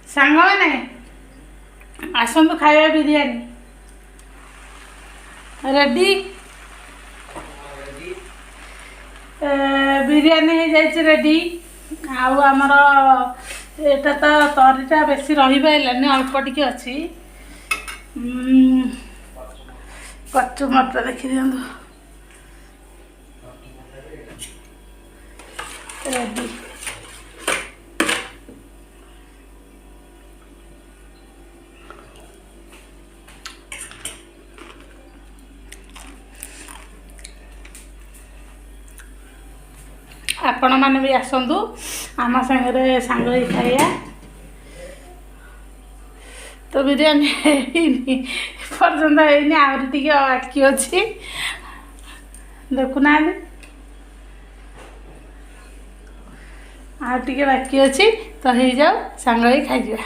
ସାଙ୍ଗମାନେ ଆସନ୍ତୁ ଖାଇବା ବିରିୟାନୀ ରେଡ଼ି। ବିରିୟାନୀ ହେଇଯାଇଛି ରେଡ଼ି। ଆଉ ଆମର ଏଇଟା ତ ତରିଟା ବେଶୀ ରହିପାରିଲାନି, ଅଳ୍ପ ଟିକେ ଅଛି। କଚୁମରଟା ଦେଖିଦିଅନ୍ତୁ ରେଡ଼ି। ଆପଣମାନେ ବି ଆସନ୍ତୁ ଆମ ସାଙ୍ଗରେ ସାଙ୍ଗ ହେଇ ଖାଇବା। ତ ବିରିୟାନୀ ହେଇନି ଏପର୍ଯ୍ୟନ୍ତ ହେଇନି, ଆହୁରି ଟିକେ ବାକି ଅଛି, ଦେଖୁନାହାନ୍ତି ଆଉ ଟିକେ ବାକି ଅଛି। ତ ହେଇଯାଉ, ସାଙ୍ଗ ହେଇ ଖାଇଯିବା।